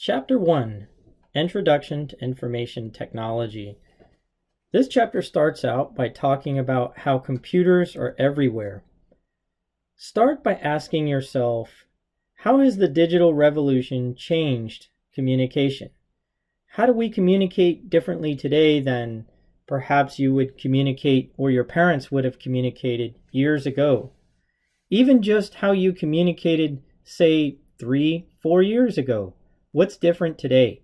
Chapter 1, Introduction to Information Technology. This chapter starts out by talking about how computers are everywhere. Start by asking yourself, how has the digital revolution changed communication? How do we communicate differently today than perhaps you would communicate or your parents would have communicated years ago? Even just how you communicated, say, 3-4 years ago. What's different today?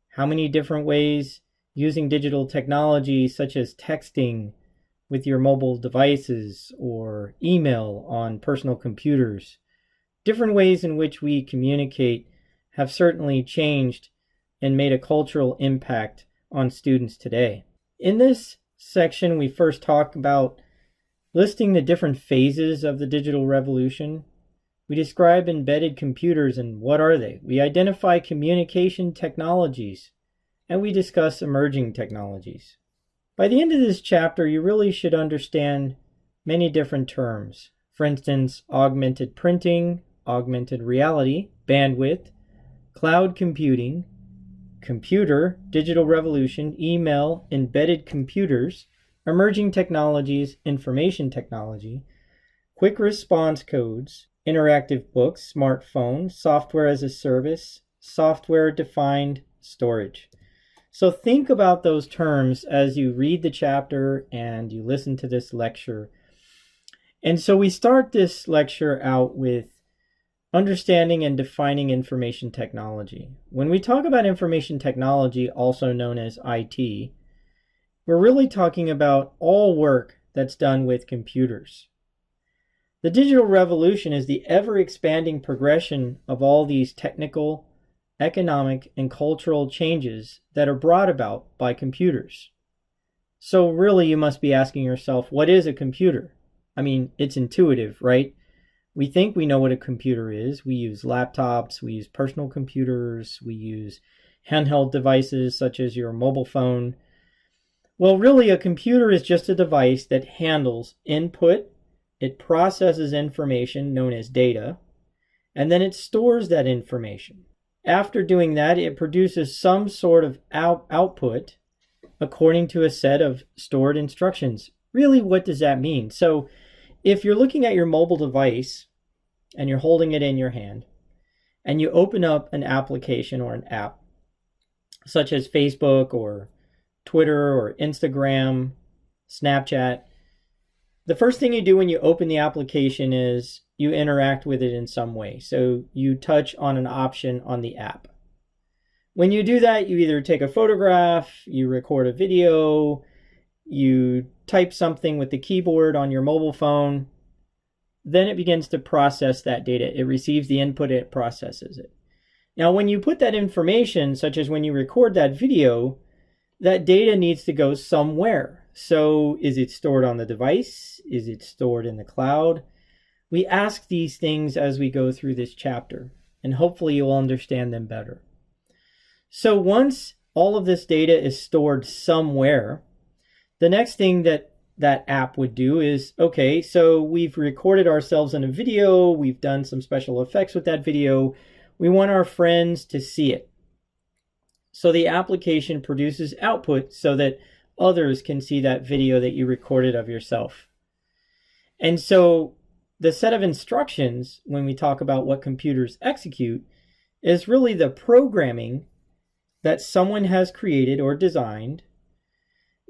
How many different ways using digital technology such as texting with your mobile devices or email on personal computers? Different ways in which we communicate have certainly changed and made a cultural impact on students today. In this section, we first talk about listing the different phases of the digital revolution. We describe embedded computers and what are they. We identify communication technologies, and we discuss emerging technologies. By the end of this chapter, you really should understand many different terms. For instance, augmented printing, augmented reality, bandwidth, cloud computing, computer, digital revolution, email, embedded computers, emerging technologies, information technology, quick response codes, interactive books, smartphone, software as a service, software-defined storage. So think about those terms as you read the chapter and you listen to this lecture. And so we start this lecture out with understanding and defining information technology. When we talk about information technology, also known as IT, we're really talking about all work that's done with computers. The digital revolution is the ever-expanding progression of all these technical, economic, and cultural changes that are brought about by computers. So really, you must be asking yourself, what is a computer? I mean, it's intuitive, right? We think we know what a computer is. We use laptops, we use personal computers, we use handheld devices such as your mobile phone. Well, really, a computer is just a device that handles input. It processes information known as data, and then it stores that information. After doing that, it produces some sort of output according to a set of stored instructions. Really, what does that mean? So if you're looking at your mobile device and you're holding it in your hand, and you open up an application or an app, such as Facebook or Twitter or Instagram, Snapchat, the first thing you do when you open the application is you interact with it in some way. So you touch on an option on the app. When you do that, you either take a photograph, you record a video, you type something with the keyboard on your mobile phone. Then it begins to process that data. It receives the input, it processes it. Now, when you put that information, such as when you record that video, that data needs to go somewhere. So is it stored on the device? Is it stored in the cloud? We ask these things as we go through this chapter, and hopefully you'll understand them better. So once all of this data is stored somewhere, the next thing that app would do is, okay, so we've recorded ourselves in a video, we've done some special effects with that video, we want our friends to see it. So the application produces output so that others can see that video that you recorded of yourself. And so the set of instructions, when we talk about what computers execute, is really the programming that someone has created or designed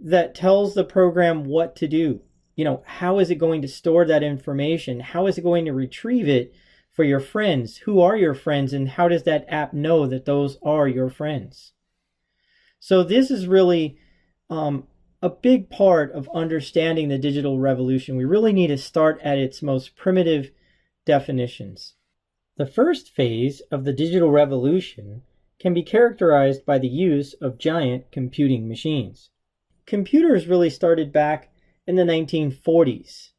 that tells the program what to do. You know, how is it going to store that information? How is it going to retrieve it for your friends? Who are your friends, and how does that app know that those are your friends? So this is really a big part of understanding the digital revolution. We really need to start at its most primitive definitions. The first phase of the digital revolution can be characterized by the use of giant computing machines. Computers really started back in the 1940s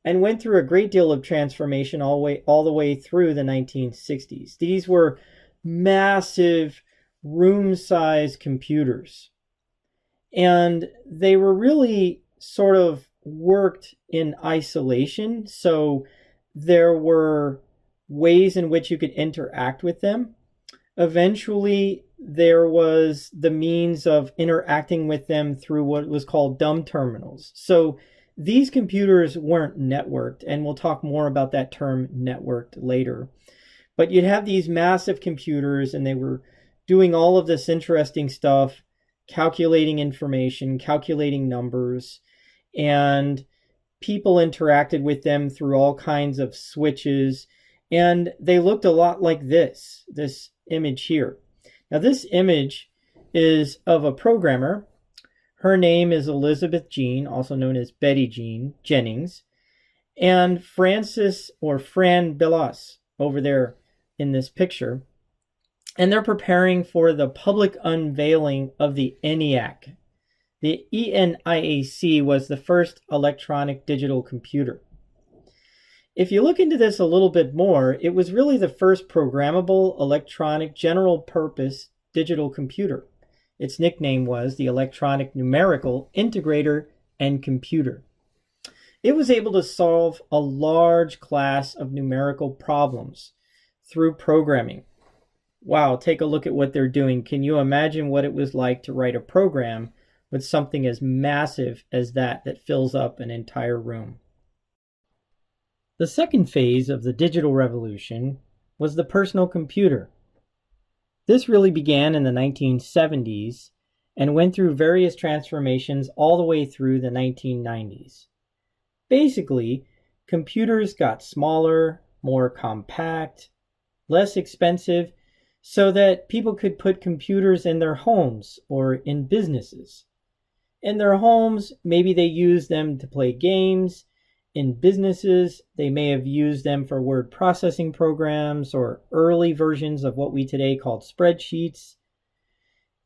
and went through a great deal of transformation all the way through the 1960s. These were massive room-sized computers. And they were really sort of worked in isolation. So there were ways in which you could interact with them. Eventually, there was the means of interacting with them through what was called dumb terminals. So these computers weren't networked, and we'll talk more about that term networked later. But you'd have these massive computers, and they were doing all of this interesting stuff, calculating information, calculating numbers, and people interacted with them through all kinds of switches. And they looked a lot like this image here. Now, this image is of a programmer. Her name is Elizabeth Jean, also known as Betty Jean Jennings, and Francis or Fran Billas over there in this picture. And they're preparing for the public unveiling of the ENIAC. The ENIAC was the first electronic digital computer. If you look into this a little bit more, it was really the first programmable electronic general purpose digital computer. Its nickname was the Electronic Numerical Integrator and Computer. It was able to solve a large class of numerical problems through programming. Wow, take a look at what they're doing. Can you imagine what it was like to write a program with something as massive as that fills up an entire room? The second phase of the digital revolution was the personal computer. This really began in the 1970s and went through various transformations all the way through the 1990s. Basically, computers got smaller, more compact, less expensive, so that people could put computers in their homes or in businesses. In their homes, maybe they used them to play games. In businesses, they may have used them for word processing programs or early versions of what we today call spreadsheets.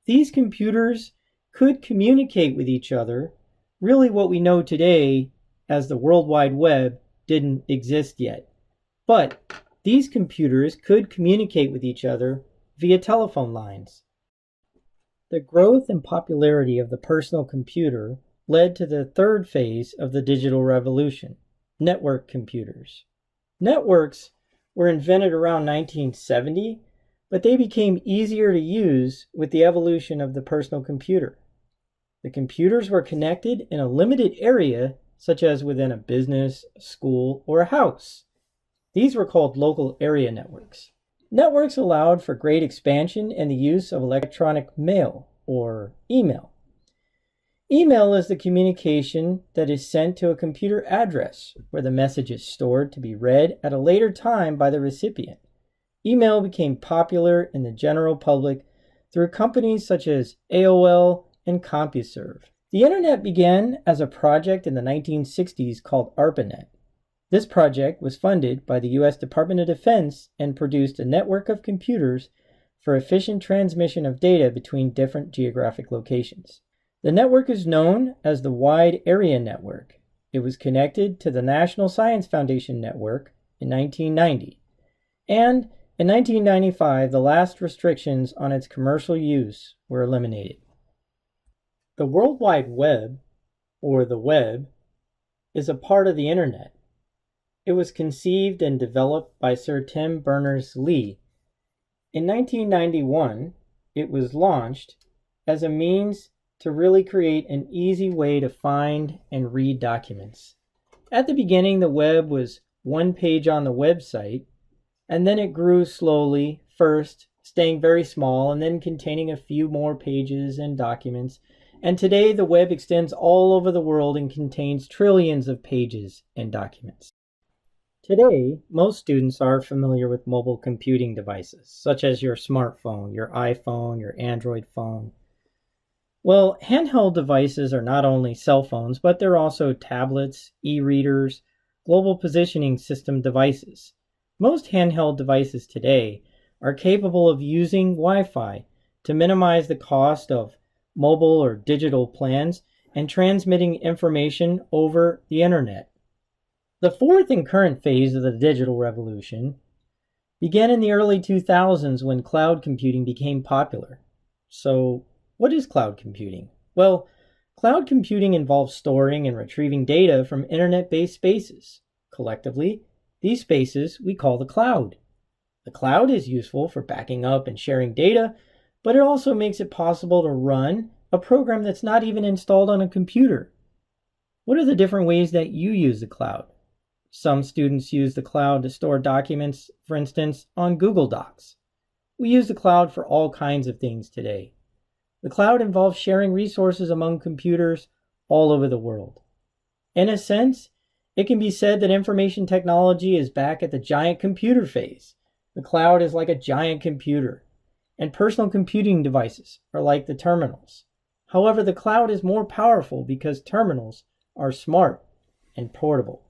These computers could communicate with each other. Really, what we know today as the World Wide Web didn't exist yet. But these computers could communicate with each other via telephone lines. The growth and popularity of the personal computer led to the third phase of the digital revolution, network computers. Networks were invented around 1970, but they became easier to use with the evolution of the personal computer. The computers were connected in a limited area, such as within a business, a school, or a house. These were called local area networks. Networks allowed for great expansion in the use of electronic mail, or email. Email is the communication that is sent to a computer address where the message is stored to be read at a later time by the recipient. Email became popular in the general public through companies such as AOL and CompuServe. The Internet began as a project in the 1960s called ARPANET. This project was funded by the U.S. Department of Defense and produced a network of computers for efficient transmission of data between different geographic locations. The network is known as the Wide Area Network. It was connected to the National Science Foundation network in 1990. And in 1995, the last restrictions on its commercial use were eliminated. The World Wide Web, or the web, is a part of the Internet. It was conceived and developed by Sir Tim Berners-Lee. In 1991, it was launched as a means to really create an easy way to find and read documents. At the beginning, the web was one page on the website, and then it grew slowly, first staying very small and then containing a few more pages and documents. And today, the web extends all over the world and contains trillions of pages and documents. Today, most students are familiar with mobile computing devices, such as your smartphone, your iPhone, your Android phone. Well, handheld devices are not only cell phones, but they're also tablets, e-readers, global positioning system devices. Most handheld devices today are capable of using Wi-Fi to minimize the cost of mobile or digital plans and transmitting information over the Internet. The fourth and current phase of the digital revolution began in the early 2000s when cloud computing became popular. So, what is cloud computing? Well, cloud computing involves storing and retrieving data from Internet-based spaces. Collectively, these spaces we call the cloud. The cloud is useful for backing up and sharing data, but it also makes it possible to run a program that's not even installed on a computer. What are the different ways that you use the cloud? Some students use the cloud to store documents, for instance, on Google Docs. We use the cloud for all kinds of things today. The cloud involves sharing resources among computers all over the world. In a sense, it can be said that information technology is back at the giant computer phase. The cloud is like a giant computer, and personal computing devices are like the terminals. However, the cloud is more powerful because terminals are smart and portable.